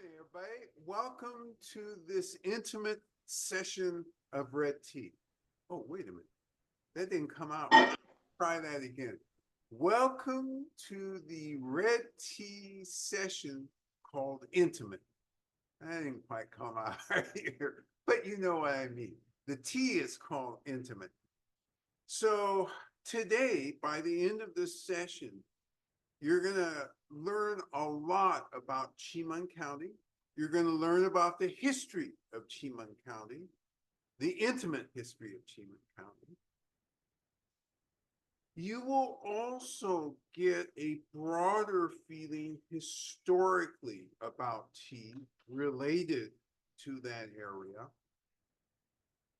morning, everybody. Welcome to this intimate session of red tea. Oh, wait a minute. That didn't come out. Try that again. Welcome to the red tea session called Intimate. That didn't quite come out right here, but you know what I mean. The tea is called Intimate. So today, by the end of this session, you're going to learn a lot about Qimen County. You're going to learn about the history of Qimen County, the intimate history of Qimen County. You will also get a broader feeling historically about tea related to that area.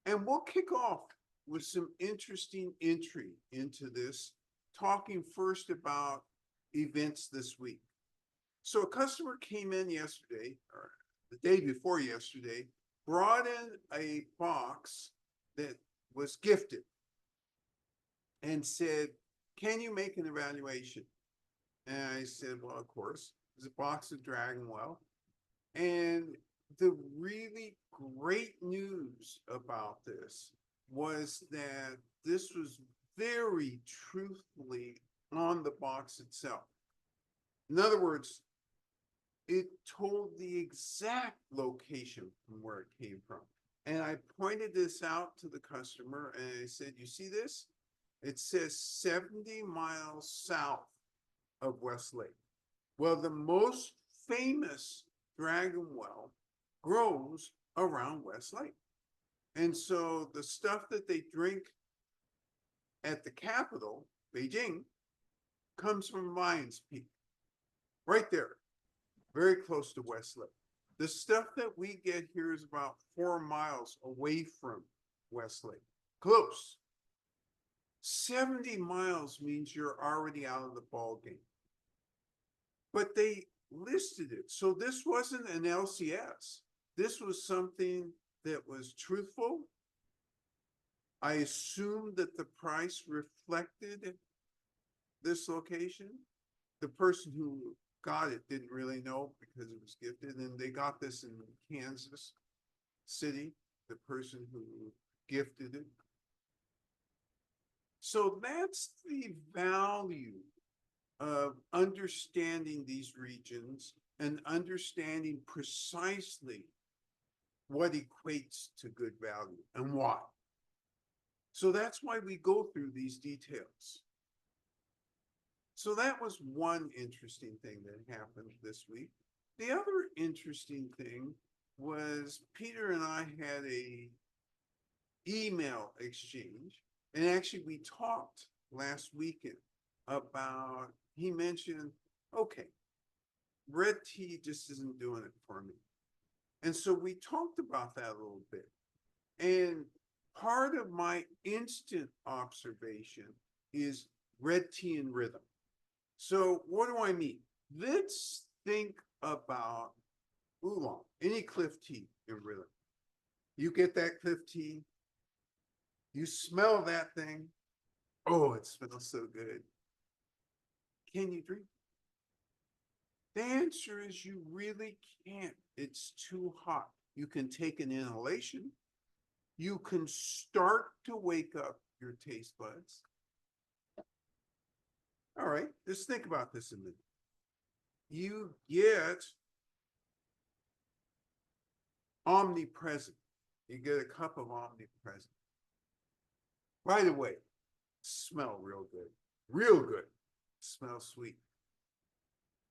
And we'll kick off with some interesting entry into this, talking first about events this week. So a customer came in yesterday, or the day before yesterday, brought in a box that was gifted and said, can you make an evaluation? And I said, well, of course. There's a box of Dragonwell. And the really great news about this was that this was very truthfully on the box itself. In other words, it told the exact location from where it came from. And I pointed this out to the customer and I said, you see this? It says 70 miles south of Westlake. Well, the most famous Dragonwell grows around Westlake. And so the stuff that they drink at the capital, Beijing, comes from Lions Peak, right there, very close to Westlake. The stuff that we get here is about 4 miles away from Westlake, close. 70 miles means you're already out of the ball game. But they listed it. So this wasn't an LCS. This was something that was truthful. I assumed that the price reflected this location. The person who got it didn't really know because it was gifted, and they got this in Kansas City, the person who gifted it. So that's the value of understanding these regions and understanding precisely what equates to good value and why. So that's why we go through these details. So that was one interesting thing that happened this week. The other interesting thing was Peter and I had a email exchange, and actually we talked last weekend about, he mentioned, okay, red tea just isn't doing it for me. And so we talked about that a little bit. And part of my instant observation is red tea and rhythm. So what do I mean? Let's think about oolong, any cliff tea in rhythm. You get that cliff tea, you smell that thing. Oh, it smells so good. Can you drink? The answer is you really can't. It's too hot. You can take an inhalation. You can start to wake up your taste buds. All right, just think about this a minute. You get omnipresent. You get a cup of omnipresent. Right away, smell real good. Real good. Smells sweet.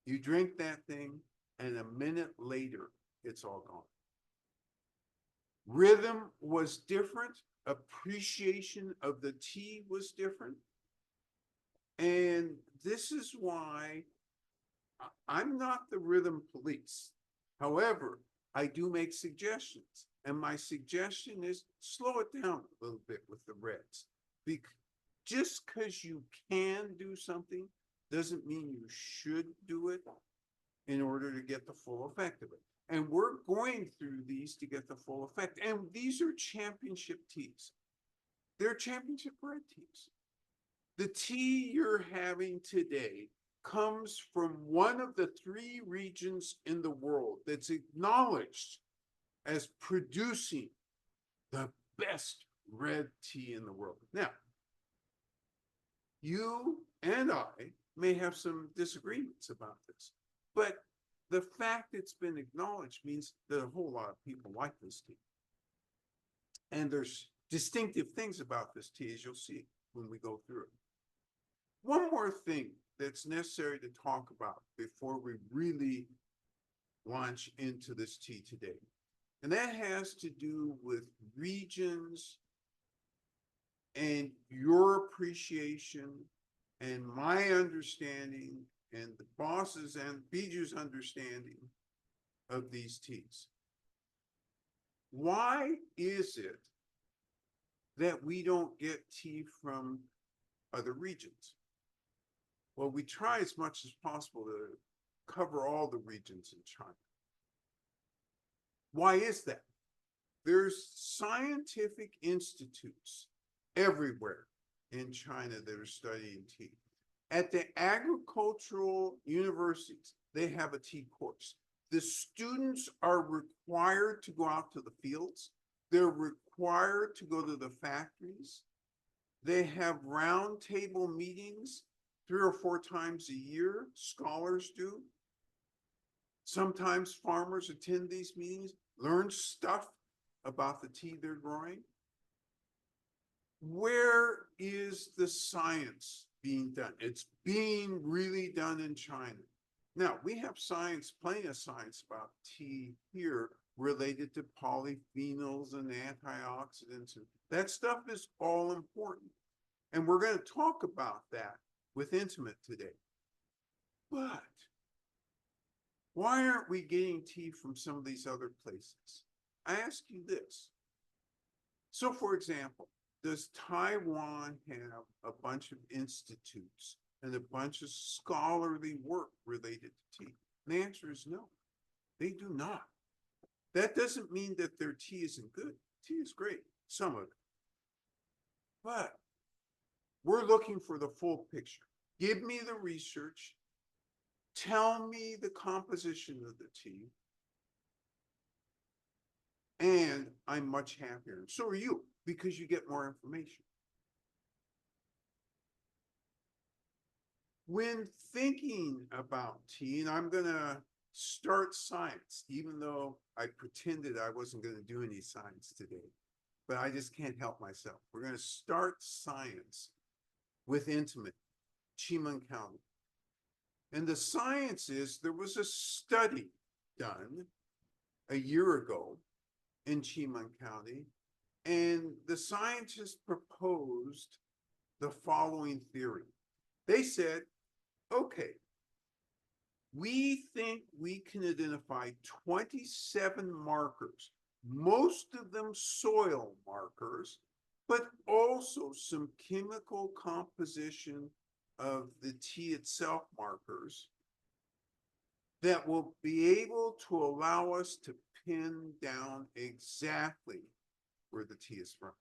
You drink that thing, and a minute later, it's all gone. Rhythm was different. Appreciation of the tea was different. And this is why I'm not the rhythm police. However, I do make suggestions. And my suggestion is slow it down a little bit with the reds. Just because you can do something doesn't mean you should do it in order to get the full effect of it. And we're going through these to get the full effect. And these are championship teas. They're championship red teas. The tea you're having today comes from one of the three regions in the world that's acknowledged as producing the best red tea in the world. Now, you and I may have some disagreements about this, but the fact it's been acknowledged means that a whole lot of people like this tea. And there's distinctive things about this tea, as you'll see when we go through it. One more thing that's necessary to talk about before we really launch into this tea today. And that has to do with regions and your appreciation and my understanding and the boss's and Biju's understanding of these teas. Why is it that we don't get tea from other regions? Well, we try as much as possible to cover all the regions in China. Why is that? There's scientific institutes everywhere in China that are studying tea. At the agricultural universities, they have a tea course. The students are required to go out to the fields. They're required to go to the factories. They have roundtable meetings 3 or 4 times a year, scholars do. Sometimes farmers attend these meetings, learn stuff about the tea they're growing. Where is the science being done? It's being really done in China. Now, we have science, plenty of science about tea here related to polyphenols and antioxidants. That stuff is all important. And we're going to talk about that with Intimate today. But why aren't we getting tea from some of these other places? I ask you this. So, for example, does Taiwan have a bunch of institutes and a bunch of scholarly work related to tea? And the answer is no, they do not. That doesn't mean that their tea isn't good. Tea is great, some of it. But we're looking for the full picture. Give me the research. Tell me the composition of the tea. And I'm much happier. And so are you, because you get more information. When thinking about tea, and I'm going to start science, even though I pretended I wasn't going to do any science today, but I just can't help myself. We're going to start science with Intimate, Qimen County. And the science is, there was a study done a year ago in Qimen County, and the scientists proposed the following theory. They said, okay, we think we can identify 27 markers, most of them soil markers, but also some chemical composition of the tea itself markers that will be able to allow us to pin down exactly where the tea is from.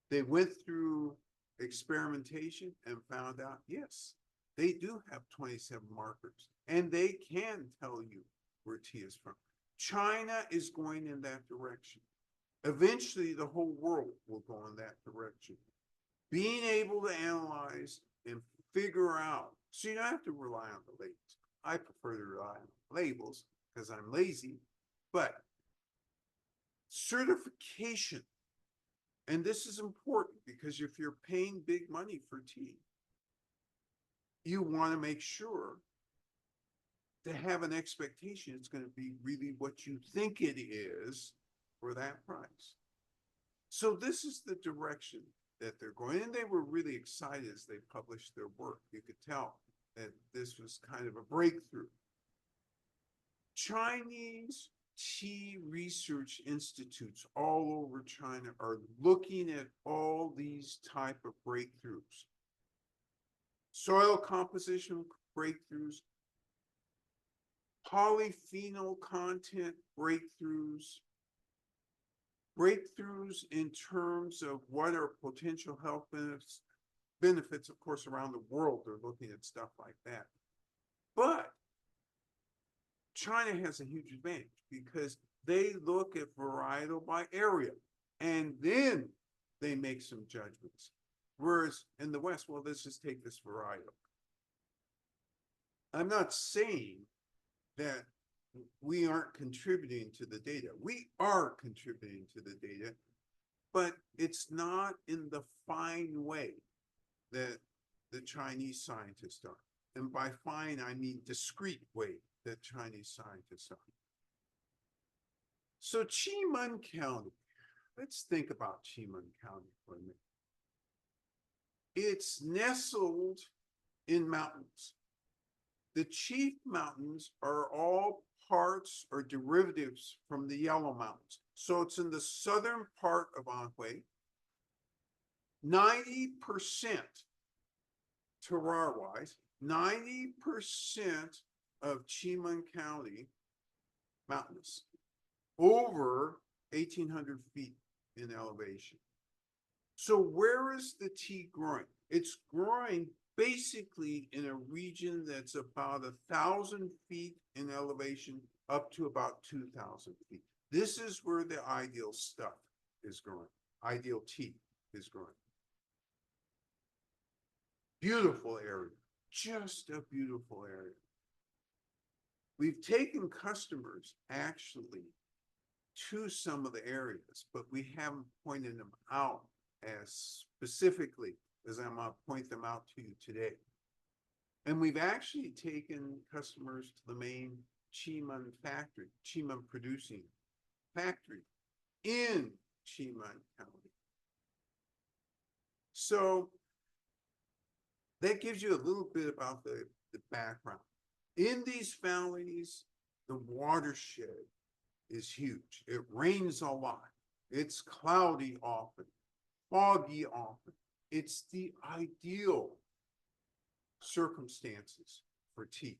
They went through experimentation and found out, yes, they do have 27 markers, and they can tell you where tea is from. China is going in that direction. Eventually, the whole world will go in that direction. Being able to analyze and figure out, so you don't have to rely on the labels. I prefer to rely on labels because I'm lazy, but certification, and this is important because if you're paying big money for tea, you want to make sure to have an expectation it's going to be really what you think it is for that price. So this is the direction that they're going, and they were really excited as they published their work. You could tell that this was kind of a breakthrough. Chinese tea research institutes all over China are looking at all these type of breakthroughs. Soil composition breakthroughs, polyphenol content breakthroughs, breakthroughs in terms of what are potential health benefits, benefits, of course, around the world. They're looking at stuff like that. But China has a huge advantage because they look at varietal by area and then they make some judgments. Whereas in the West, well, let's just take this varietal. I'm not saying that we aren't contributing to the data. We are contributing to the data, but it's not in the fine way that the Chinese scientists are. And by fine, I mean discrete way that Chinese scientists are. So Qimen County, let's think about Qimen County for a minute. It's nestled in mountains. The chief mountains are all parts or derivatives from the Yellow Mountains. So it's in the southern part of Anhui. 90%, terroir-wise, 90% of Qimen County mountainous, over 1,800 feet in elevation. So where is the tea growing? It's growing basically in a region that's about 1,000 feet in elevation up to about 2,000 feet. This is where the ideal stuff is growing. Ideal tea is growing. Beautiful area, just a beautiful area. We've taken customers actually to some of the areas, but we haven't pointed them out as specifically as I'm going to point them out to you today. And we've actually taken customers to the main Qimen factory, Qimen producing factory in Qimen County. So that gives you a little bit about the background. In these valleys, the watershed is huge. It rains a lot. It's cloudy often, foggy often. It's the ideal circumstances for tea.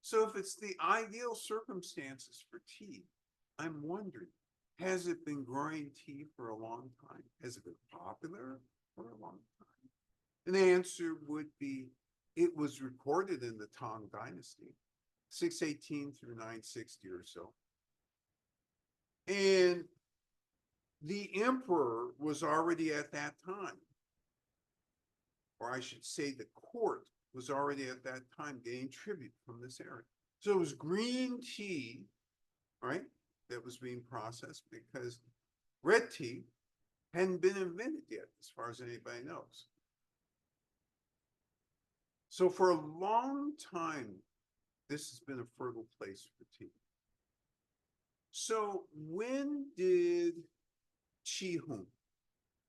So if it's the ideal circumstances for tea, I'm wondering, has it been growing tea for a long time? Has it been popular for a long time? And the answer would be, it was recorded in the Tang Dynasty, 618 through 960 or so. And the emperor was already at that time, or I should say the court was already at that time getting tribute from this area. So it was green tea, right, that was being processed because red tea hadn't been invented yet, as far as anybody knows. So for a long time, this has been a fertile place for tea. So when did Qihun?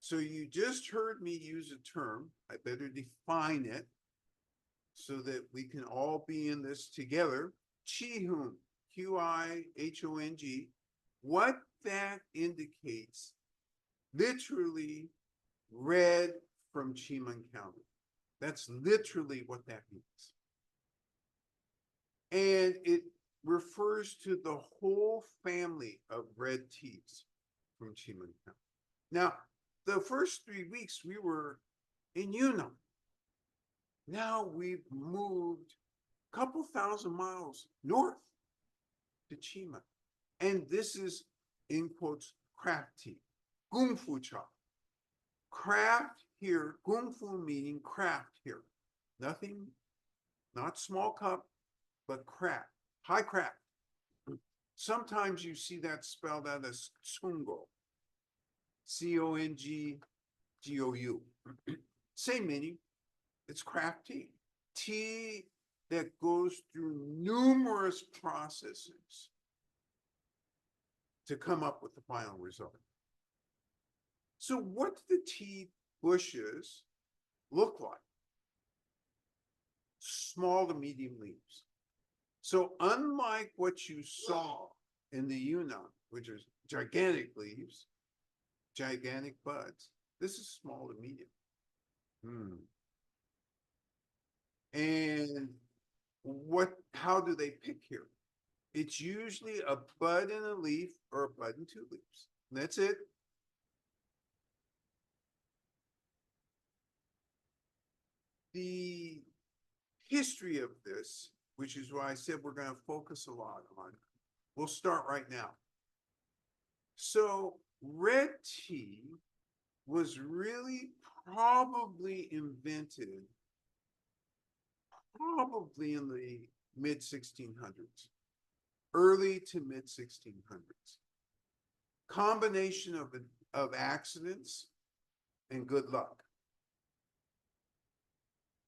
So you just heard me use a term. I better define it so that we can all be in this together. Qihun, Qihong. What that indicates, literally red from Qimen County. That's literally what that means. And it refers to the whole family of red teas from Qimen County. Now, the first 3 weeks we were in Yunnan. Now we've moved a couple thousand miles north to Qimen. And this is, in quotes, craft tea, gungfu cha. Craft here, gungfu meaning craft here. Nothing, not small cup, but craft, high craft. Sometimes you see that spelled out as Congo, Congou. Same meaning, it's craft tea. Tea that goes through numerous processes to come up with the final result. So what do the tea bushes look like? Small to medium leaves. So unlike what you saw in the Yunnan, which is gigantic leaves, gigantic buds, this is small to medium. And how do they pick here? It's usually a bud and a leaf or a bud and two leaves. And that's it. the history of this, which is why I said we're going to focus a lot on, we'll start right now. So red tea was really probably invented probably in the mid 1600s, early to mid 1600s. Combination of accidents and good luck.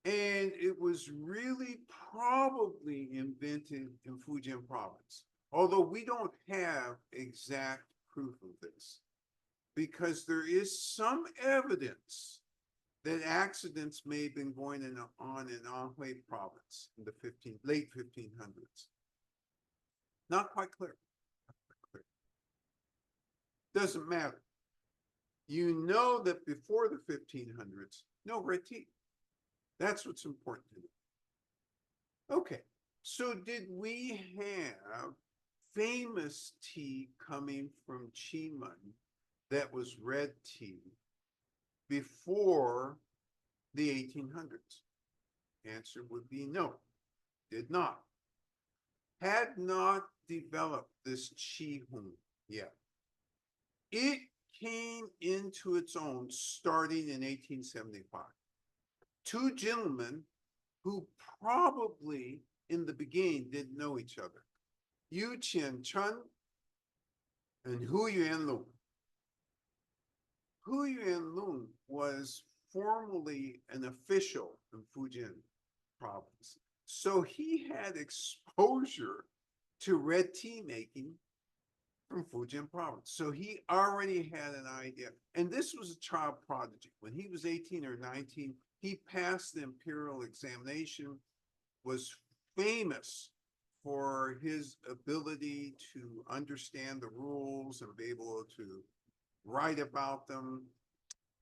And it was really probably invented in Fujian province, although we don't have exact proof of this, because there is some evidence that accidents may have been going on in Anhui province in the late 1500s. Not quite clear. Not quite clear. Doesn't matter. You know that before the 1500s, no red tea. That's what's important to know. Okay, so did we have famous tea coming from Qimen that was red tea before the 1800s? Answer would be no, did not. Had not developed this qi hong yet. It came into its own starting in 1875. Two gentlemen who probably in the beginning didn't know each other, Yu Qian Chun and Hu Yuan Lung. Hu Yuan Lung was formerly an official in Fujian province. So he had exposure to red tea making from Fujian province. So he already had an idea. And this was a child prodigy. When he was 18 or 19, he passed the imperial examination, was famous for his ability to understand the rules and be able to write about them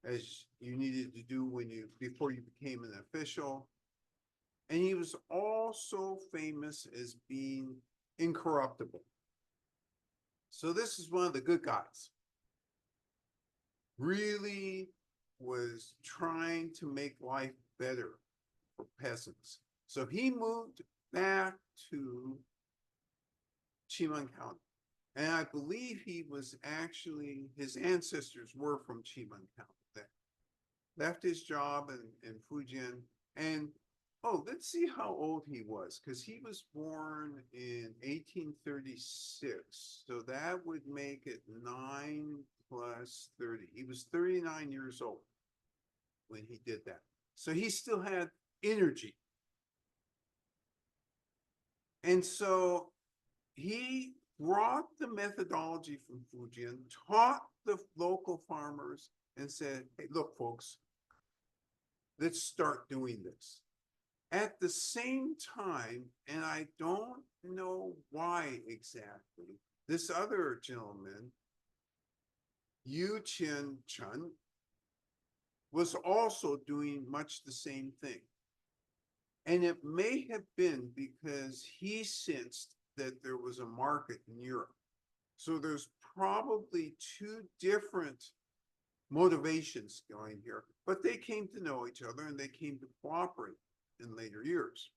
as you needed to do before you became an official. And he was also famous as being incorruptible. So this is one of the good guys. Really was trying to make life better for peasants. So he moved back to Qimen County. And I believe he was actually, his ancestors were from Qimen County. That left his job in Fujian. And let's see how old he was, because he was born in 1836. So that would make it 9 plus 30. He was 39 years old when he did that. So he still had energy. And so he brought the methodology from Fujian, taught the local farmers, and said, hey, look, folks, let's start doing this. At the same time, and I don't know why exactly, this other gentleman, Yu Qian Chun, was also doing much the same thing. And it may have been because he sensed that there was a market in Europe. So there's probably two different motivations going here, but they came to know each other and they came to cooperate in later years.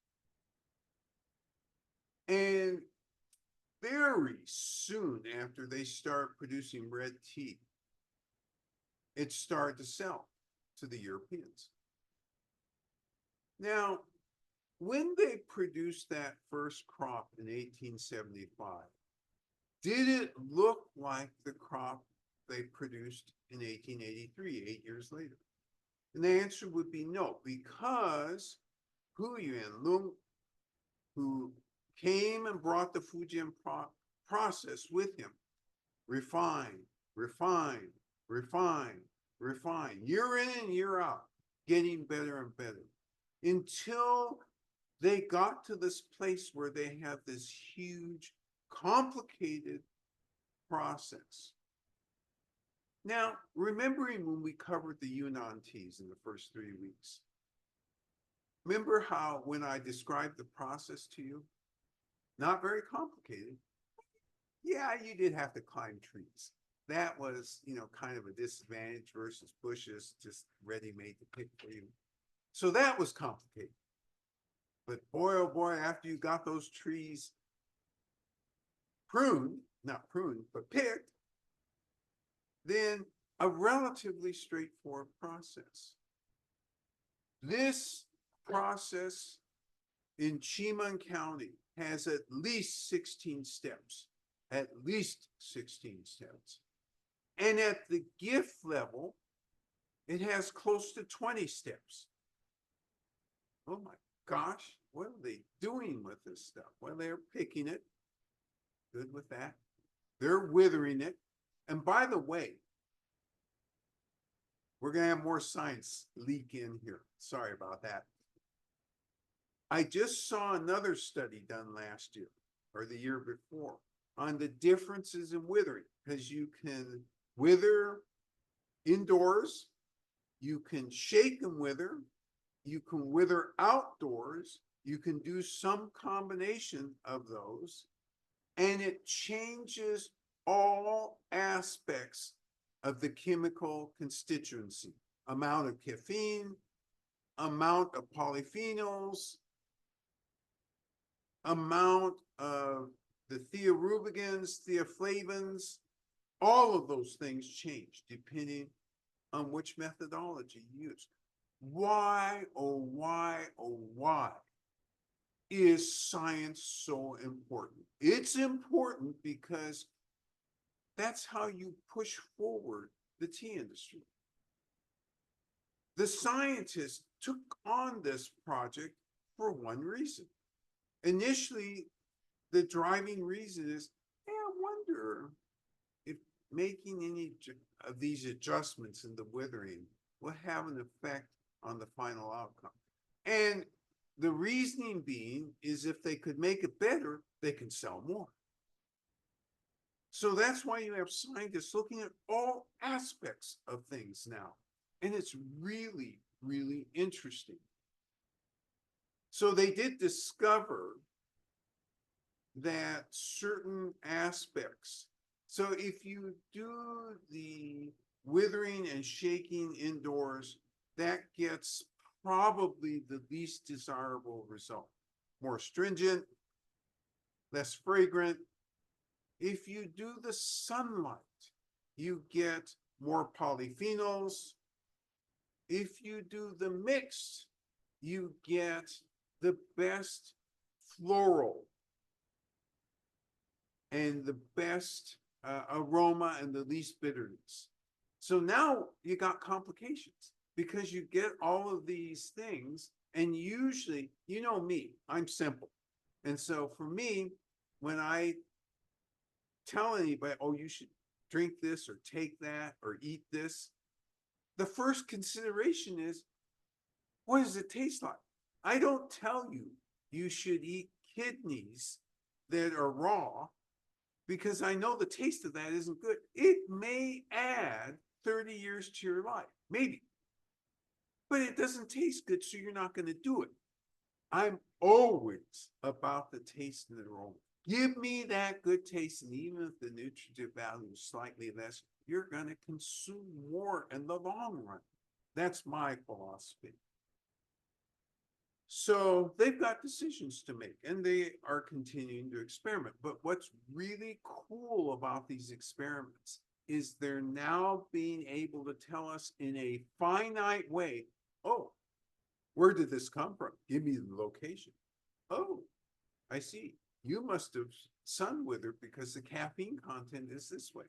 And very soon after they start producing red tea, it started to sell to the Europeans. Now, when they produced that first crop in 1875, did it look like the crop they produced in 1883, 8 years later? And the answer would be no, because Hu Yuan Lung, who came and brought the Fujian process with him, refine, refine, refine, refine, year in and year out, getting better and better, until they got to this place where they have this huge, complicated process. Now, remembering when we covered the Yunnan teas in the first 3 weeks, remember how when I described the process to you, not very complicated. Yeah, you did have to climb trees. That was, kind of a disadvantage versus bushes just ready-made to pick for you. So that was complicated. But boy, oh boy, after you got those trees pruned, not pruned, but picked, then a relatively straightforward process. This process in Qimen County has at least 16 steps, at least 16 steps. And at the gift level, it has close to 20 steps. Oh my gosh, what are they doing with this stuff? Well, they're picking it. Good with that. They're withering it. And by the way, we're going to have more science leak in here. Sorry about that. I just saw another study done last year or the year before on the differences in withering, because you can wither indoors, you can shake and wither, you can wither outdoors, you can do some combination of those, and it changes all aspects of the chemical constituency, amount of caffeine, amount of polyphenols, amount of the theorubicins, theoflavins, all of those things change depending on which methodology you use. Why, oh why, oh why is science so important? It's important because that's how you push forward the tea industry. The scientists took on this project for one reason. Initially, the driving reason is, hey, I wonder if making any of these adjustments in the withering will have an effect on the final outcome. And the reasoning being is if they could make it better, they can sell more. So that's why you have scientists looking at all aspects of things now. And it's really, really interesting. So they did discover that certain aspects. So if you do the withering and shaking indoors, that gets probably the least desirable result. More stringent, less fragrant. If you do the sunlight, you get more polyphenols. If you do the mixed, you get the best floral and the best aroma and the least bitterness. So now you got complications because you get all of these things, and usually, you know me, I'm simple. And so for me, when I tell anybody, oh, you should drink this or take that or eat this, the first consideration is, what does it taste like? I don't tell you you should eat kidneys that are raw because I know the taste of that isn't good. It may add 30 years to your life, maybe, but it doesn't taste good, so you're not going to do it. I'm always about the taste and the aroma. Give me that good taste, and even if the nutritive value is slightly less, you're going to consume more in the long run. That's my philosophy. So they've got decisions to make, and they are continuing to experiment. But what's really cool about these experiments is they're now being able to tell us in a finite way, oh, where did this come from? Give me the location. Oh, I see. You must have sun withered because the caffeine content is this way.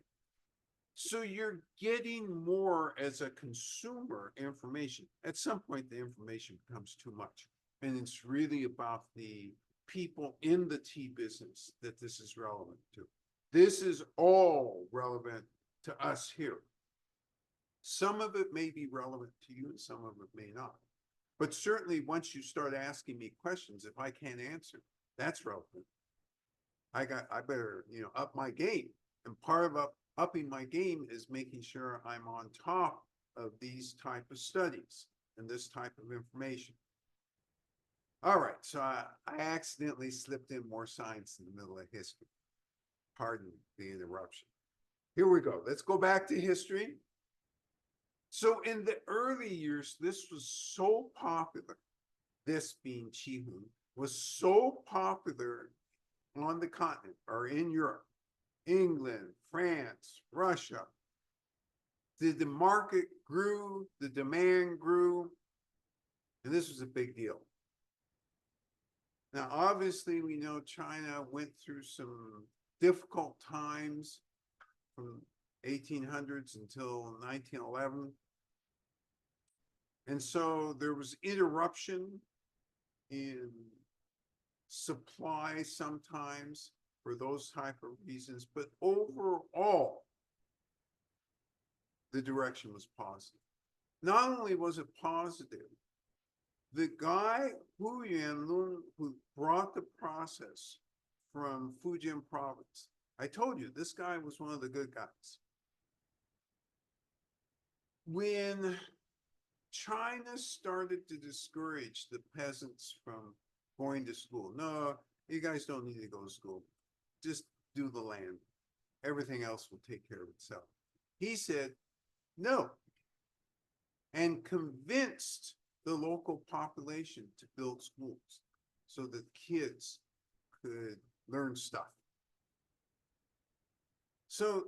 So you're getting more as a consumer information. At some point, the information becomes too much. And it's really about the people in the tea business that this is relevant to. This is all relevant to us here. Some of it may be relevant to you and some of it may not. But certainly once you start asking me questions, if I can't answer, that's relevant. I better, up my game. And part of upping my game is making sure I'm on top of these type of studies and this type of information. All right, so I accidentally slipped in more science in the middle of history. Pardon the interruption. Here we go. Let's go back to history. So in the early years, this was so popular, this being Qihun, was so popular on the continent or in Europe, England, France, Russia. The market grew, the demand grew, and this was a big deal. Now, obviously, we know China went through some difficult times from 1800s until 1911. And so there was interruption in supply sometimes for those type of reasons, but overall, the direction was positive. Not only was it positive, the guy, Hu Yanlun, who brought the process from Fujian province, I told you, this guy was one of the good guys. When China started to discourage the peasants from going to school, no, you guys don't need to go to school. Just do the land. Everything else will take care of itself. He said no, and convinced the local population to build schools so that kids could learn stuff. So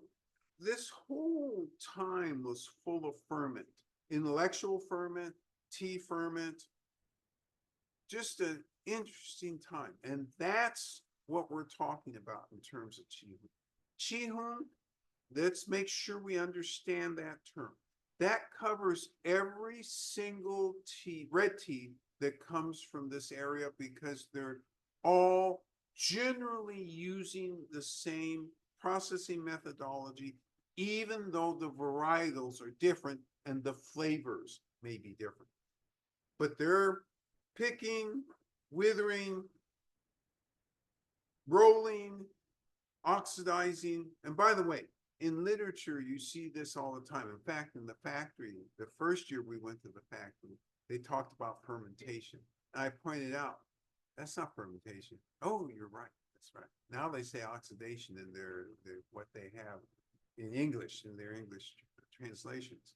this whole time was full of ferment, intellectual ferment, tea ferment, just an interesting time. And that's what we're talking about in terms of Qihun. Qihun, let's make sure we understand that term. That covers every single tea, red tea that comes from this area because they're all generally using the same processing methodology, even though the varietals are different and the flavors may be different. But they're picking, withering, rolling, oxidizing. And by the way, in literature, you see this all the time. In fact, in the factory, the first year we went to the factory, they talked about fermentation. And I pointed out, that's not fermentation. Oh, you're right. That's right. Now they say oxidation in their what they have in English, in their English translations.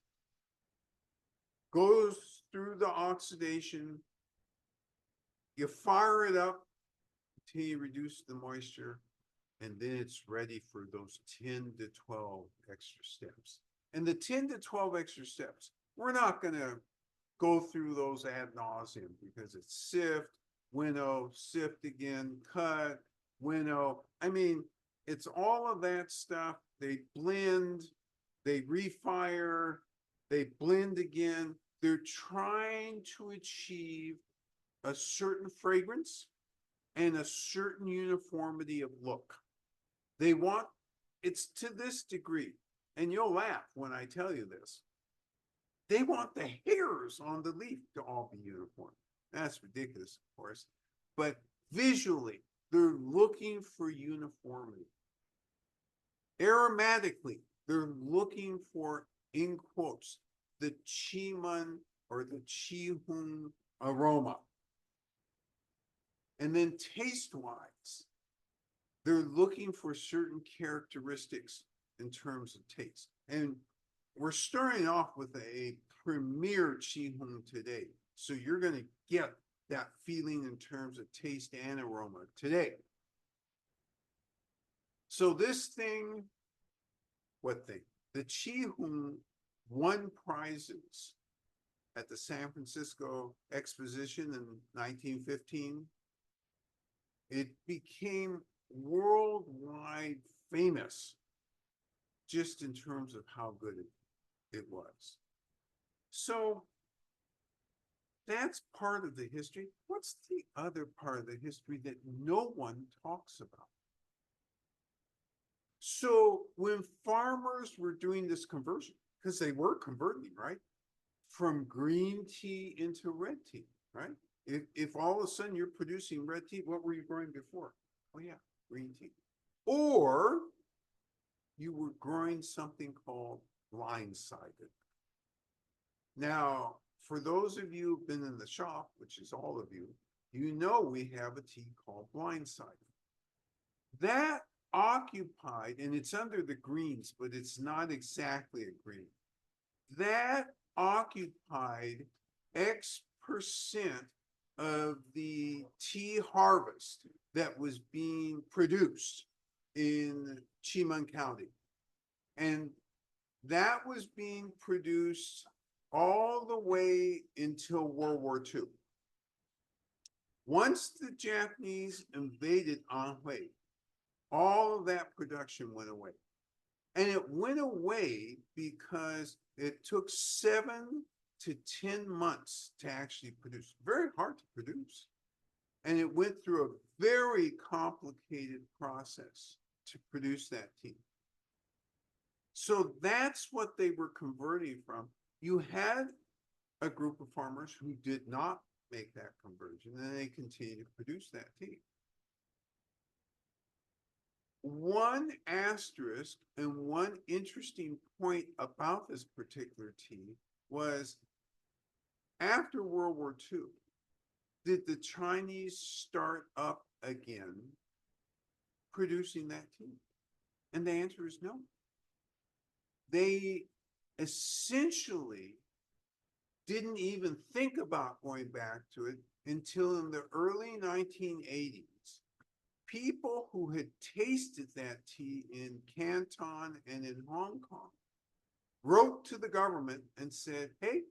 Goes through the oxidation. You fire it up until you reduce the moisture, and then it's ready for those 10 to 12 extra steps. And the 10 to 12 extra steps, we're not going to go through those ad nauseum because it's sift, winnow, sift again, cut, winnow. I mean, it's all of that stuff. They blend, they refire, they blend again. They're trying to achieve a certain fragrance and a certain uniformity of look. They want, it's to this degree, and you'll laugh when I tell you this. They want the hairs on the leaf to all be uniform. That's ridiculous, of course. But visually, they're looking for uniformity. Aromatically, they're looking for, in quotes, the Qimen or the Qihun aroma. And then taste-wise, they're looking for certain characteristics in terms of taste. And we're starting off with a premier Qihun today. So you're going to get that feeling in terms of taste and aroma today. So this thing, what thing? The Qihun won prizes at the San Francisco Exposition in 1915. It became worldwide famous just in terms of how good it was. So that's part of the history. What's the other part of the history that no one talks about? So when farmers were doing this conversion, because they were converting, right? From green tea into red tea, right? If all of a sudden you're producing red tea, what were you growing before? Oh yeah, green tea. Or you were growing something called blindsided. Now, for those of you who've been in the shop, which is all of you, you know we have a tea called blindsided. That occupied, and it's under the greens, but it's not exactly a green. that occupied X% of the tea harvest that was being produced in Qimen County. And that was being produced all the way until World War II. Once the Japanese invaded Anhui, all of that production went away. And it went away because it took 7 to 10 months to actually produce. Very hard to produce. And it went through a very complicated process to produce that tea. So that's what they were converting from. You had a group of farmers who did not make that conversion, and they continued to produce that tea. One asterisk and one interesting point about this particular tea was after World War II, did the Chinese start up again producing that tea? And the answer is no. They essentially didn't even think about going back to it until in the early 1980s. People who had tasted that tea in Canton and in Hong Kong wrote to the government and said, hey,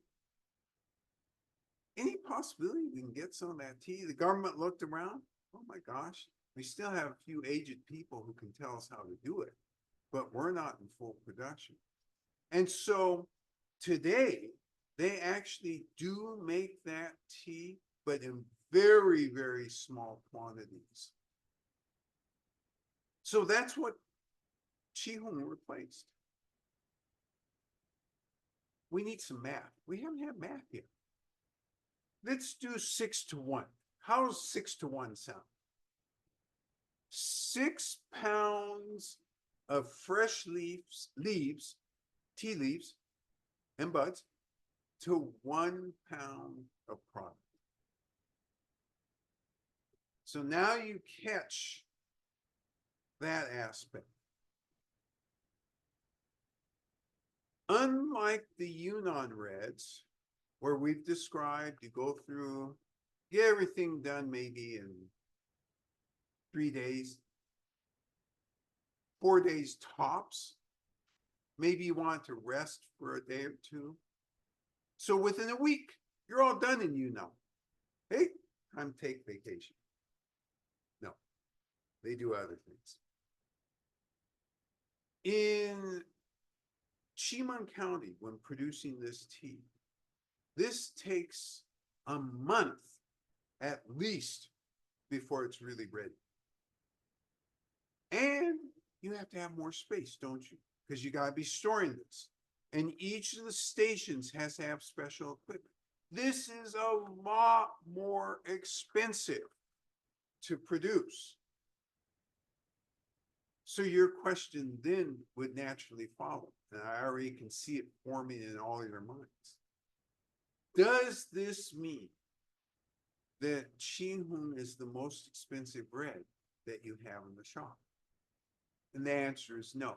any possibility we can get some of that tea? The government looked around. Oh my gosh, we still have a few aged people who can tell us how to do it, but we're not in full production. And so today, they actually do make that tea, but in very, very small quantities. So that's what Qihong replaced. We need some math. We haven't had math yet. Let's do 6 to 1. How does 6 to 1 sound? 6 pounds of fresh leaves, tea leaves, and buds to 1 pound of product. So now you catch that aspect. Unlike the Yunnan Reds, where we've described, you go through, get everything done maybe in 3 days, 4 days tops. Maybe you want to rest for a day or two. So within a week, you're all done in Yunnan. Hey, time to take vacation. No, they do other things. In Qimen County, when producing this tea, this takes a month at least before it's really ready. And you have to have more space, don't you? Because you got to be storing this. And each of the stations has to have special equipment. This is a lot more expensive to produce. So your question then would naturally follow. And I already can see it forming in all your minds. Does this mean that Qihong is the most expensive bread that you have in the shop? And the answer is no.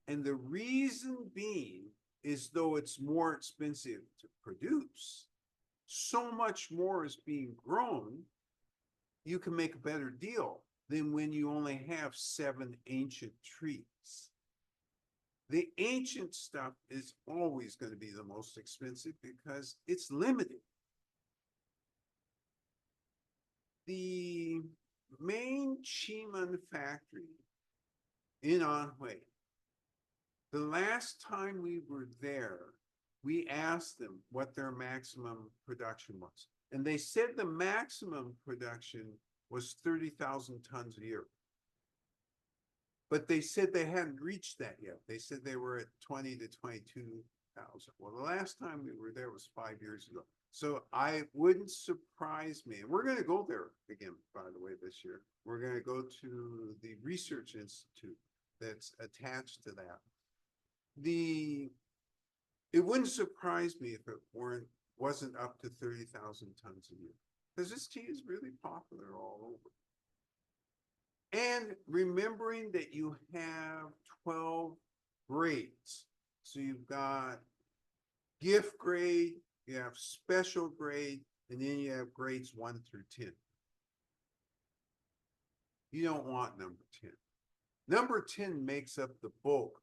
And the reason being is though it's more expensive to produce, so much more is being grown, you can make a better deal than when you only have 7 ancient trees. The ancient stuff is always going to be the most expensive because it's limited. The main Qimen factory in Anhui, the last time we were there, we asked them what their maximum production was. And they said the maximum production was 30,000 tons a year. But they said they hadn't reached that yet. They said they were at 20 to 22,000. Well, the last time we were there was 5 years ago. So I wouldn't surprise me. And we're going to go there again, by the way, this year. We're going to go to the research institute that's attached to that. It wouldn't surprise me if it wasn't up to 30,000 tons a year, because this tea is really popular all over. And remembering that you have 12 grades. So you've got gift grade, you have special grade, and then you have grades 1 through 10. You don't want number 10. Number 10 makes up the bulk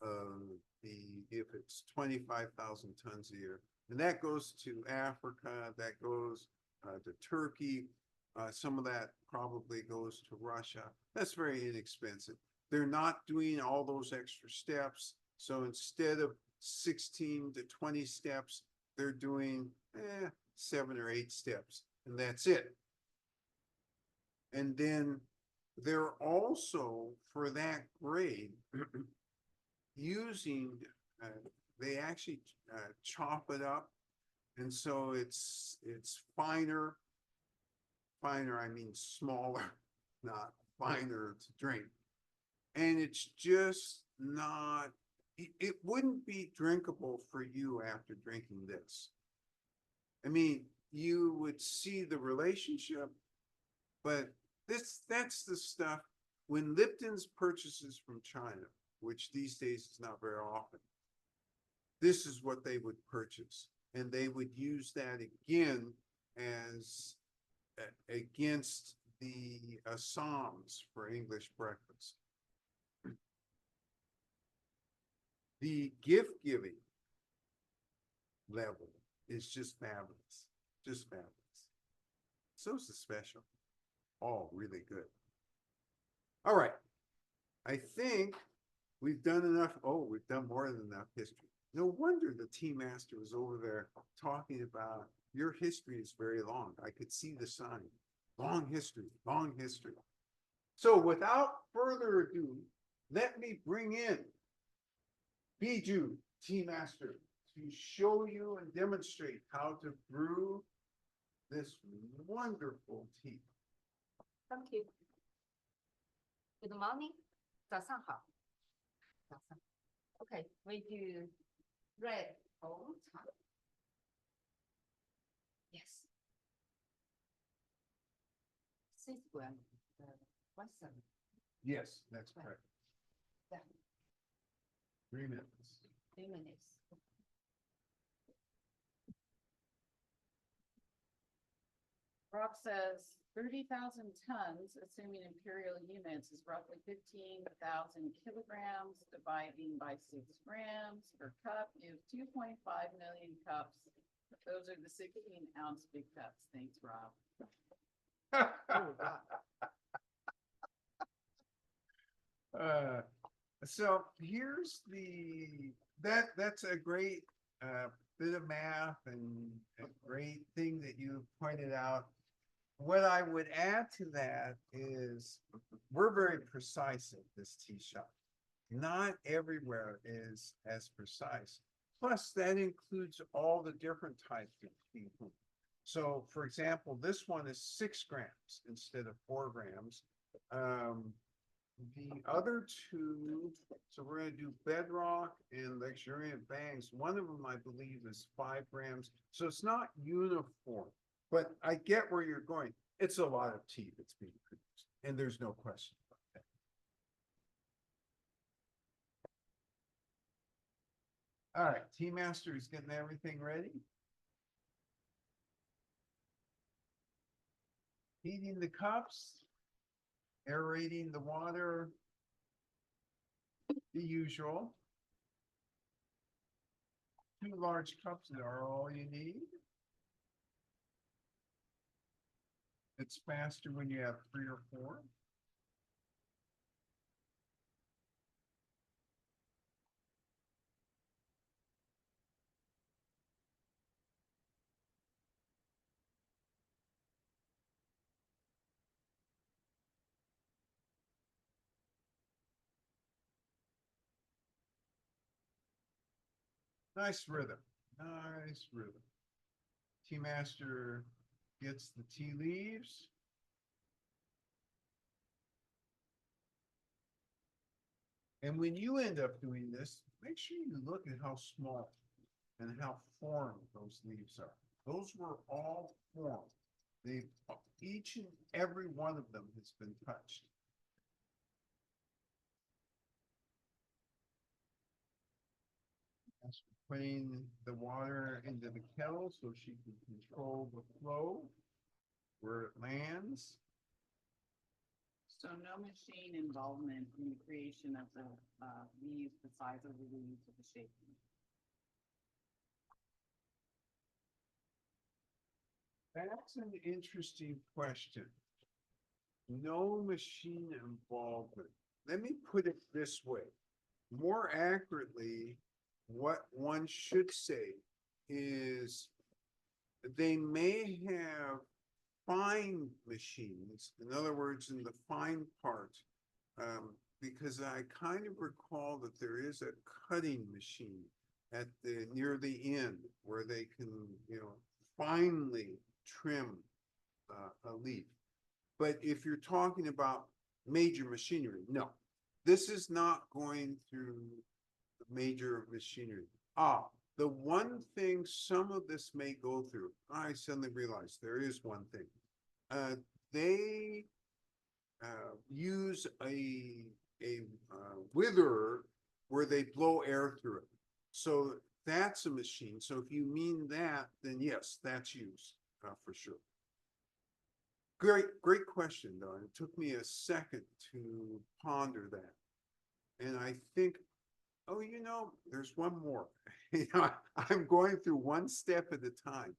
of if it's 25,000 tons a year. And that goes to Africa, that goes to Turkey. Some of that probably goes to Russia. That's very inexpensive. They're not doing all those extra steps. So instead of 16 to 20 steps, they're doing 7 or 8 steps, and that's it. And then they're also, for that grade, using, they actually chop it up. And so it's finer, I mean smaller, not finer to drink. And it's just not, it wouldn't be drinkable for you after drinking this. I mean, you would see the relationship, but that's the stuff when Lipton's purchases from China, which these days is not very often. This is what they would purchase, and they would use that again as against the Assams for English breakfast. The gift giving level is just fabulous, just fabulous. So is the special. All really good. All right. I think we've done enough. Oh, we've done more than enough history. No wonder the tea master was over there talking about your history is very long. I could see the sign. Long history, long history. So without further ado, let me bring in Biju, tea master, to show you and demonstrate how to brew this wonderful tea. Thank you. Good morning. 早上好。早上。Okay, we do red old time. Yes. 6 grams, 1/7. Yes, that's correct. Yeah. 3 minutes. 3 minutes. Rob says 30,000 tons, assuming imperial units, is roughly 15,000 kilograms, dividing by 6 grams per cup is 2.5 million cups. Those are the 16-ounce big cups. Thanks, Rob. So here's that's a great bit of math and a great thing that you pointed out. What I would add to that is we're very precise at this tea shop. Not everywhere is as precise. Plus, that includes all the different types of tea. So, for example, this one is 6 grams instead of 4 grams. The other two, so we're going to do bedrock and luxuriant bangs. One of them, I believe, is 5 grams. So it's not uniform, but I get where you're going. It's a lot of tea that's being produced, and there's no question about that. All right, Tea Master is getting everything ready. Heating the cups. Aerating the water, the usual. 2 large cups are all you need. It's faster when you have 3 or 4. Nice rhythm, nice rhythm. Tea Master gets the tea leaves. And when you end up doing this, make sure you look at how small and how formed those leaves are. Those were all formed. They, each and every one of them has been touched. putting the water into the kettle so she can control the flow where it lands. So no machine involvement in the creation of the, leaves, the size of the leaves, or the shape. That's an interesting question. No machine involvement. Let me put it this way. More accurately, what one should say is they may have fine machines, in other words, in the fine part, because I kind of recall that there is a cutting machine at the, near the end where they can, finely trim a leaf. But if you're talking about major machinery, no, this is not going through major machinery. The one thing some of this may go through, I suddenly realized there is one thing. They use a witherer where they blow air through it. So that's a machine. So if you mean that, then yes, that's used for sure. Great question, though. It took me a second to ponder that. And I think, oh, there's one more. I'm going through one step at a time.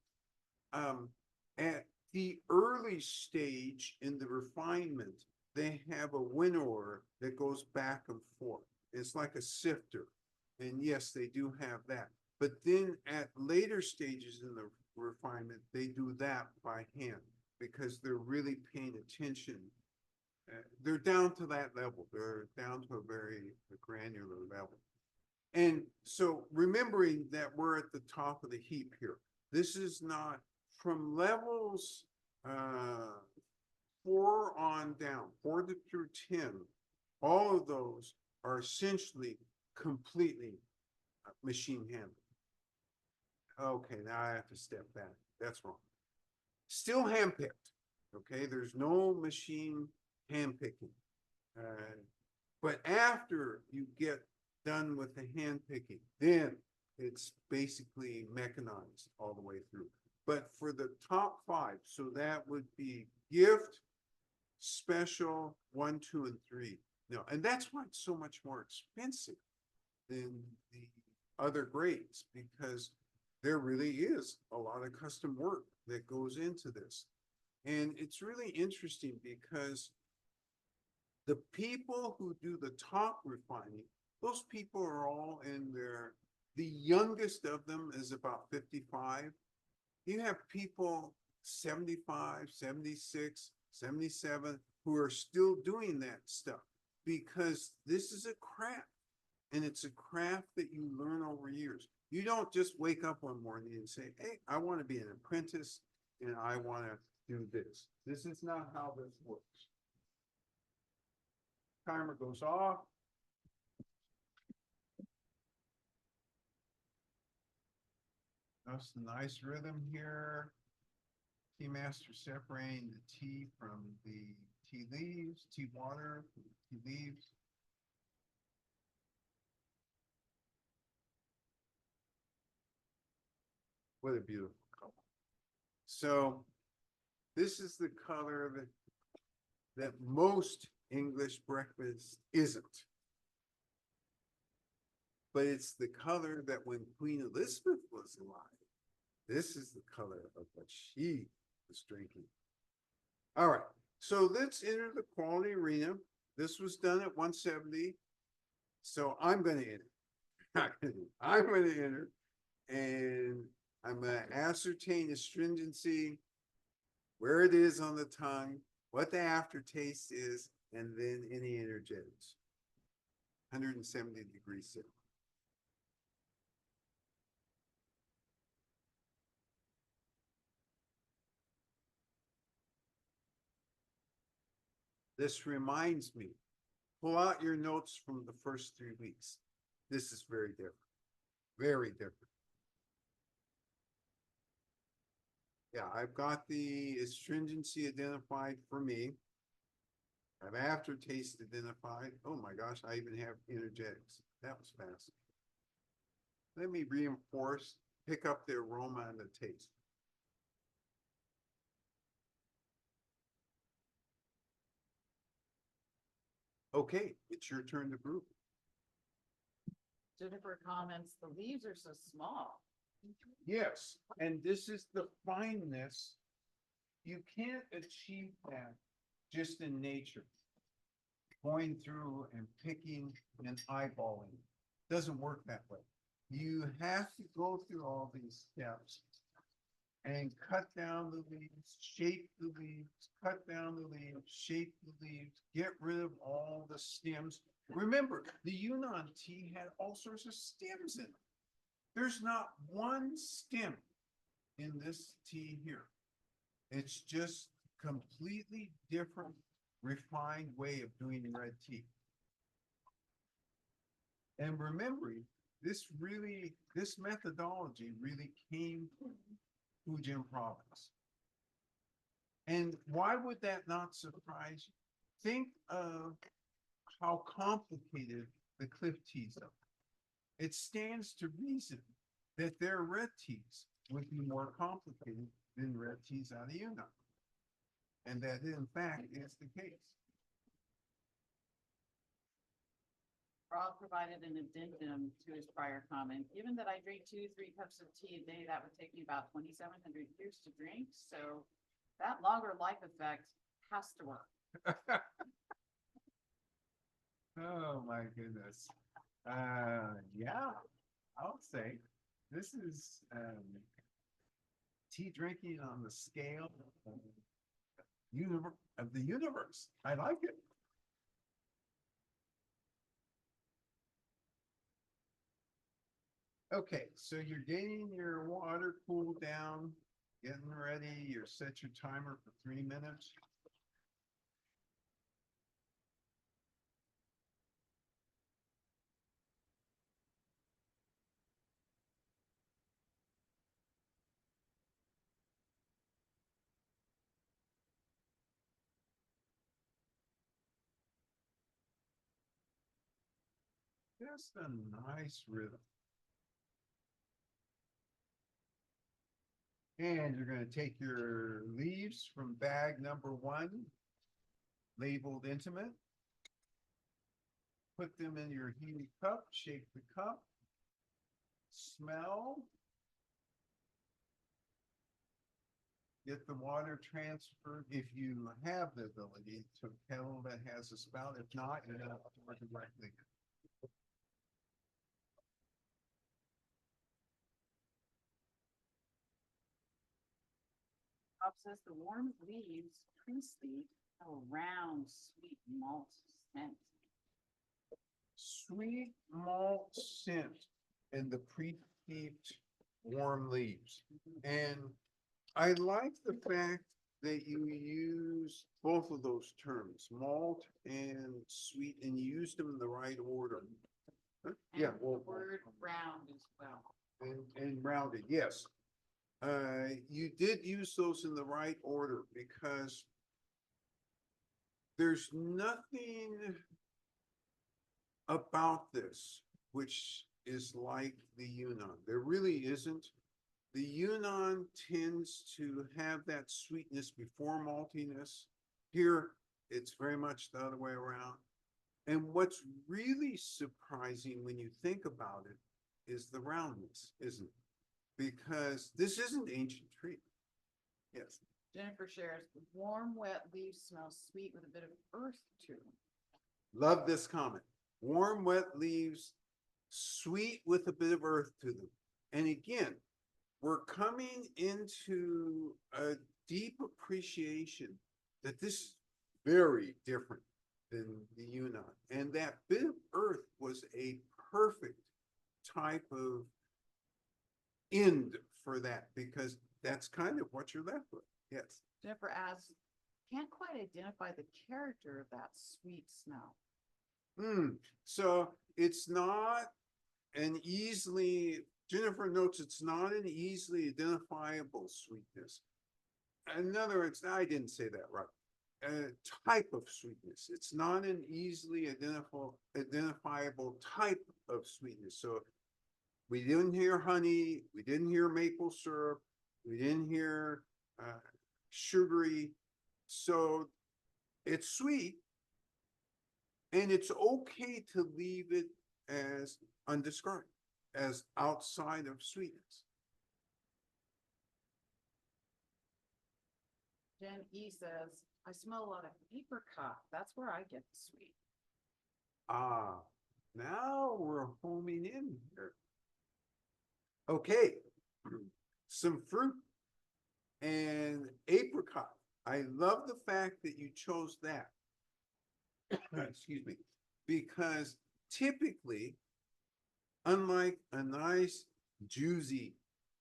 At the early stage in the refinement, they have a winnower that goes back and forth. It's like a sifter. And yes, they do have that. But then at later stages in the refinement, they do that by hand because they're really paying attention. They're down to that level. They're down to a very granular level. And so remembering that we're at the top of the heap here, this is not from levels 4 on down, 4 through 10, all of those are essentially completely machine handled. Okay, now I have to step back. That's wrong. Still handpicked. Okay, there's no machine handpicking. But after you get done with the handpicking, then it's basically mechanized all the way through. But for the top 5, so that would be gift, special, 1, 2, and 3. No, and that's why it's so much more expensive than the other grades, because there really is a lot of custom work that goes into this. And it's really interesting because the people who do the top refining, those people are all in the youngest of them is about 55. You have people 75, 76, 77 who are still doing that stuff because this is a craft, and it's a craft that you learn over years. You don't just wake up one morning and say, hey, I want to be an apprentice and I want to do this. This is not how this works. Timer goes off. That's a nice rhythm here. Tea master separating the tea from the tea leaves, tea water from the tea leaves. What a beautiful color. So this is the color that most English breakfast isn't. But it's the color that when Queen Elizabeth was alive, this is the color of what she was drinking. All right, so let's enter the quality arena. This was done at 170. So I'm going to enter. I'm going to enter, and I'm going to ascertain astringency, where it is on the tongue, what the aftertaste is, and then any energetics. 170 degrees Celsius. This reminds me, pull out your notes from the first 3 weeks. This is very different. Very different. Yeah, I've got the astringency identified for me. I have aftertaste identified. Oh my gosh, I even have energetics. That was fast. let me reinforce, pick up the aroma and the taste. Okay, it's your turn to brew. Jennifer comments, the leaves are so small. Yes, and this is the fineness. You can't achieve that just in nature. Going through and picking and eyeballing. Doesn't work that way. You have to go through all these steps and cut down the leaves, shape the leaves, cut down the leaves, shape the leaves, get rid of all the stems. Remember, the Yunnan tea had all sorts of stems in it. There's not one stem in this tea here. It's just completely different, refined way of doing red tea. And remembering, this methodology really came from Fujian province. And why would that not surprise you? Think of how complicated the cliff teas are. It stands to reason that their red teas would be more complicated than red teas out of Yunnan. And that in fact is the case. Rob provided an addendum to his prior comment. Given that I drink 2-3 cups of tea a day, that would take me about 2,700 years to drink. So that longer life effect has to work. Oh my goodness. Yeah, I'll say this is tea drinking on the scale of the universe. I like it. Okay, so you're getting your water cooled down, getting ready. You set your timer for 3 minutes. Just a nice rhythm. And you're going to take your leaves from bag number 1, labeled intimate. Put them in your heated cup, shake the cup, smell. Get the water transferred if you have the ability to a kettle that has a spout. If not, you're going to pour directly. Rob says the warm leaves pre-steep have a round, sweet malt scent. Sweet malt scent in the pre-steeped warm leaves. And I like the fact that you use both of those terms, malt and sweet, and you used them in the right order. Yeah, And well, the word round as well. and rounded, yes. You did use those in the right order because there's nothing about this which is like the Yunnan. There really isn't. The Yunnan tends to have that sweetness before maltiness. Here, it's very much the other way around. And what's really surprising when you think about it is the roundness, isn't it? Because this isn't ancient tree. Yes. Jennifer shares, warm, wet leaves smell sweet with a bit of earth to them. Love this comment. Warm, wet leaves, sweet with a bit of earth to them. And again, we're coming into a deep appreciation that this is very different than the Yunnan. And that bit of earth was a perfect type of end for that, because that's kind of what you're left with. Yes. Jennifer asks, can't quite identify the character of that sweet smell. So it's not an easily, Jennifer notes it's not an easily identifiable sweetness. In other words, I didn't say that right. A type of sweetness. It's not an easily identifiable type of sweetness. So We didn't hear honey, we didn't hear maple syrup, we didn't hear sugary. So it's sweet. And it's okay to leave it as undescribed, as outside of sweetness. Jen E says, I smell a lot of apricot. That's where I get the sweet. Ah, now we're homing in here. Okay, some fruit and apricot. I love the fact that you chose that. Excuse me, because typically, unlike a nice juicy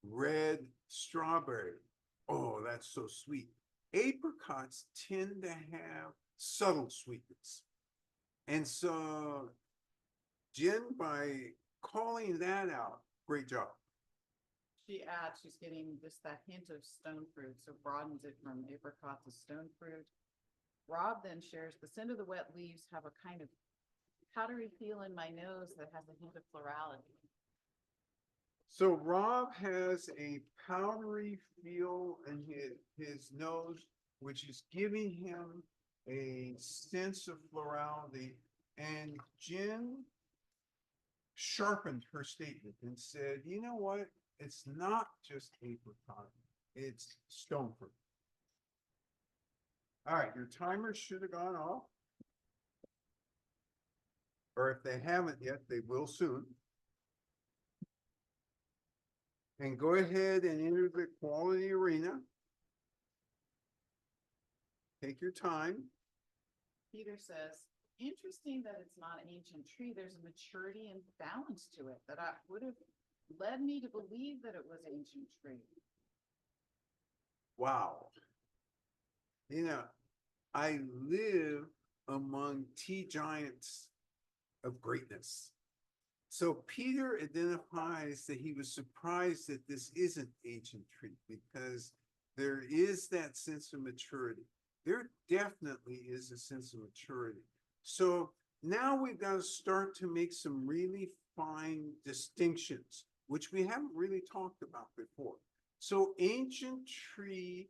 red strawberry, oh, that's so sweet. Apricots tend to have subtle sweetness. And so Jen, by calling that out, great job. She adds, she's getting just that hint of stone fruit, so broadens it from apricot to stone fruit. Rob then shares, the scent of the wet leaves have a kind of powdery feel in my nose that has a hint of florality. So Rob has a powdery feel in his nose, which is giving him a sense of florality. And Jen sharpened her statement and said, you know what? It's not just apricot, it's stone fruit. All right, your timer should have gone off. Or if they haven't yet, they will soon. And go ahead and enter the quality arena. Take your time. Peter says, interesting that it's not an ancient tree. There's a maturity and balance to it that would have led me to believe that it was ancient tree. Wow. You know, I live among tea giants of greatness. So Peter identifies that he was surprised that this isn't ancient tree because there is that sense of maturity. There definitely is a sense of maturity. So now we've got to start to make some really fine distinctions, which we haven't really talked about before. So ancient tree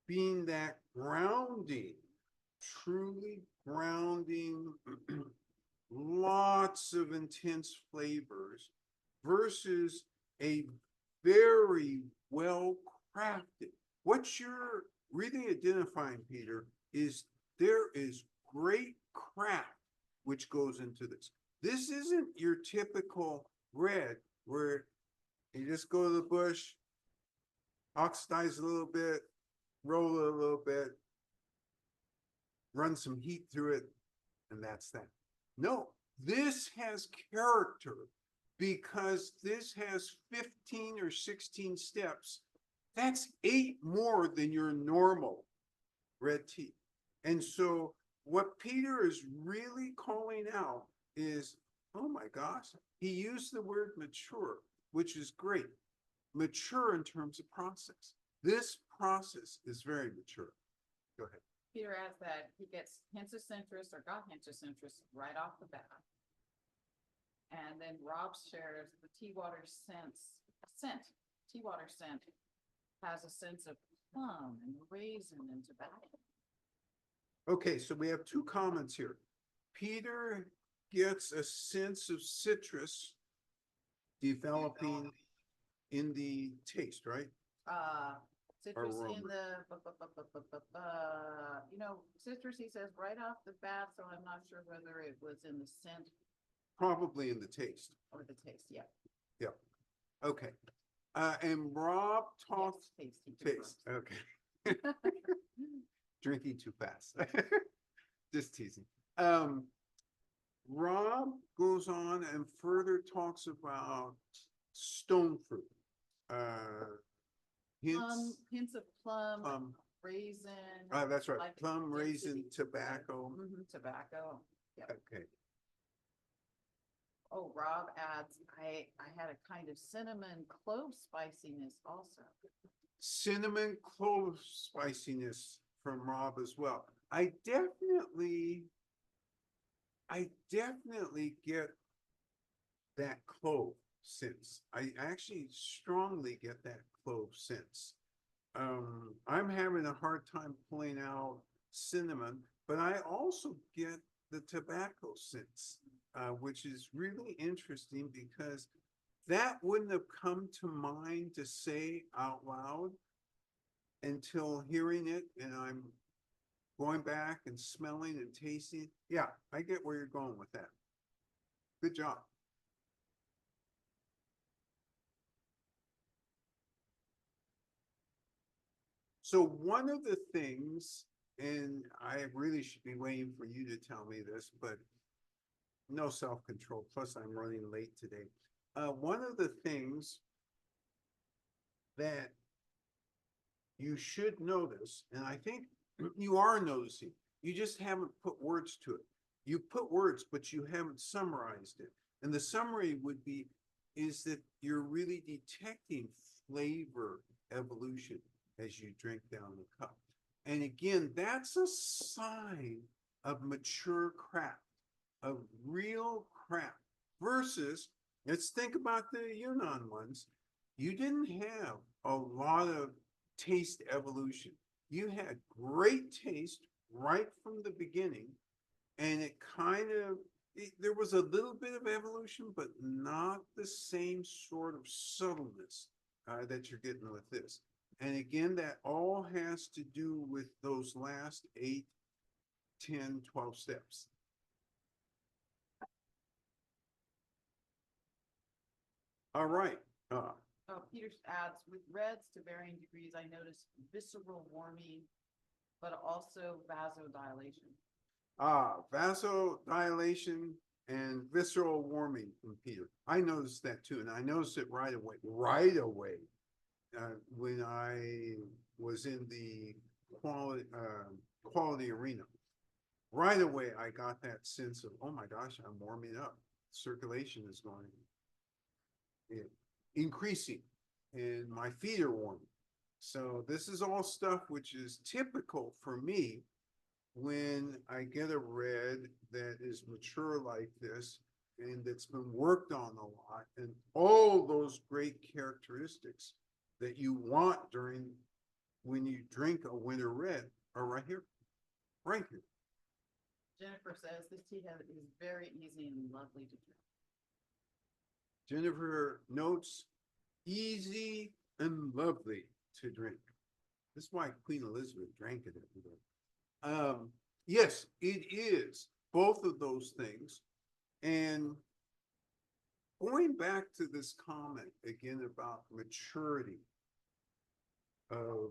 being that grounding, truly grounding, lots of intense flavors versus a very well crafted. What you're really identifying, Peter, is there is great craft which goes into this. This isn't your typical red where you just go to the bush, oxidize a little bit, roll it a little bit, run some heat through it, and that's that. No, this has character because this has 15 or 16 steps. That's 8 more than your normal red tea. And so what Peter is really calling out is, oh my gosh, he used the word mature, which is great. Mature in terms of process. This process is very mature. Go ahead. Peter adds that he gets hints of citrus or got hints of citrus right off the bat. And then Rob shares the tea water tea water scent has a sense of plum and raisin and tobacco. Okay, so we have 2 comments here. Peter gets a sense of citrus developing in the taste, right? Citrus Aroma. in the, citrus, he says right off the bat, so I'm not sure whether it was in the scent Probably in the taste. or the taste, yeah. Yep. Okay. And Rob talked Yes, taste. taste. Okay. Drinking too fast. Just teasing. Rob goes on and further talks about stone fruit. Hints. Hints of plum, raisin. That's right. like Plum, density. raisin, tobacco. Tobacco. Yeah. Okay. Oh, Rob adds, I had a kind of cinnamon clove spiciness also. Cinnamon clove spiciness from Rob as well. I definitely get that clove. sense. I actually strongly get that clove sense. I'm having a hard time pulling out cinnamon, but I also get the tobacco sense, which is really interesting because that wouldn't have come to mind to say out loud until hearing it, and I'm going back and smelling and tasting. Yeah, I get where you're going with that. Good job. So one of the things, and I really should be waiting for you to tell me this, but no self-control, plus I'm running late today. One of the things that you should notice, and I think you are noticing, you just haven't put words to it. You put words, but you haven't summarized it. And the summary would be, is that you're really detecting flavor evolution as you drink down the cup. And again, that's a sign of mature craft, of real craft, versus, let's think about the Yunnan ones. You didn't have a lot of taste evolution. You had great taste right from the beginning, and it kind of, there was a little bit of evolution, but not the same sort of subtleness that you're getting with this. And again, that all has to do with those last 8, 10, 12 steps. All right. Peter adds, with reds to varying degrees, I noticed visceral warming, but also vasodilation. Vasodilation and visceral warming from Peter. I noticed that too, and I noticed it right away. When I was in the quality arena. Right away, I got that sense of, oh my gosh, I'm warming up. Circulation is going increasing, and my feet are warm. So this is all stuff which is typical for me when I get a red that is mature like this and that's been worked on a lot, and all those great characteristics that you want during when you drink a winter red are right here. Right here. Jennifer says this tea is very easy and lovely to drink. Jennifer notes, easy and lovely to drink. This is why Queen Elizabeth drank it every day. Yes, it is both of those things. And going back to this comment again about maturity of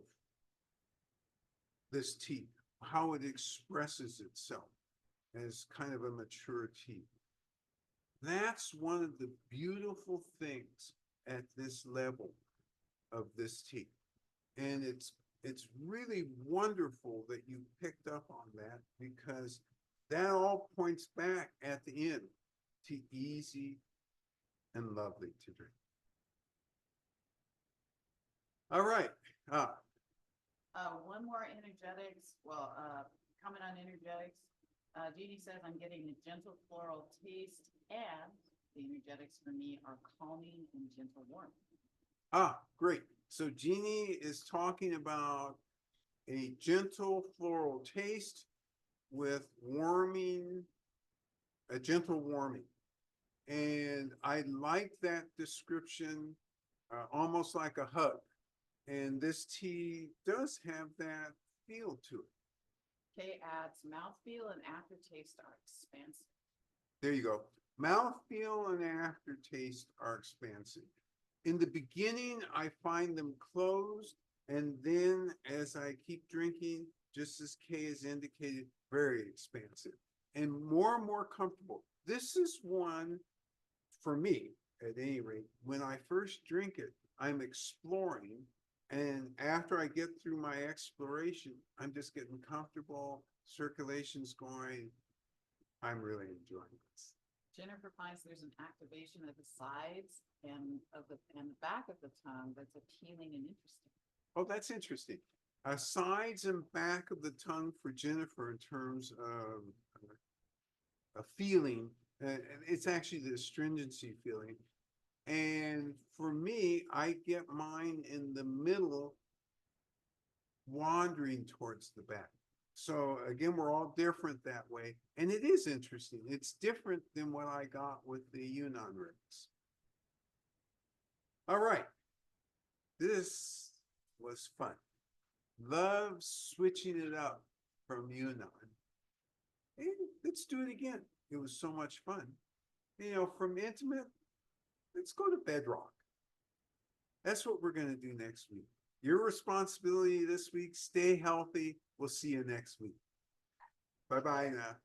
this tea, how it expresses itself as kind of a mature tea. That's one of the beautiful things at this level of this tea. And it's really wonderful that you picked up on that, because that all points back at the end to easy and lovely to drink. All right. One more energetics, comment on energetics. Jeannie says, I'm getting a gentle floral taste, and the energetics for me are calming and gentle warmth. Great. So Jeannie is talking about a gentle floral taste with warming, a gentle warming. And I like that description, almost like a hug. And this tea does have that feel to it. Kay adds, mouthfeel and aftertaste are expansive. There you go. Mouthfeel and aftertaste are expansive. In the beginning, I find them closed, and then as I keep drinking, just as Kay has indicated, very expansive and more comfortable. This is one, for me, at any rate, when I first drink it, I'm exploring. And after I get through my exploration, I'm just getting comfortable, circulation's going. I'm really enjoying this. Jennifer finds there's an activation of the sides and the back of the tongue that's appealing and interesting. Oh, that's interesting. Sides and back of the tongue for Jennifer in terms of a feeling, it's actually the astringency feeling. And for me, I get mine in the middle, wandering towards the back. So again, we're all different that way. And it is interesting. It's different than what I got with the Yunnan ribbons. All right. This was fun. Love switching it up from Yunnan. And let's do it again. It was so much fun. You know, from intimate, let's go to bedrock. That's what we're going to do next week. Your responsibility this week, stay healthy. We'll see you next week. Bye-bye now.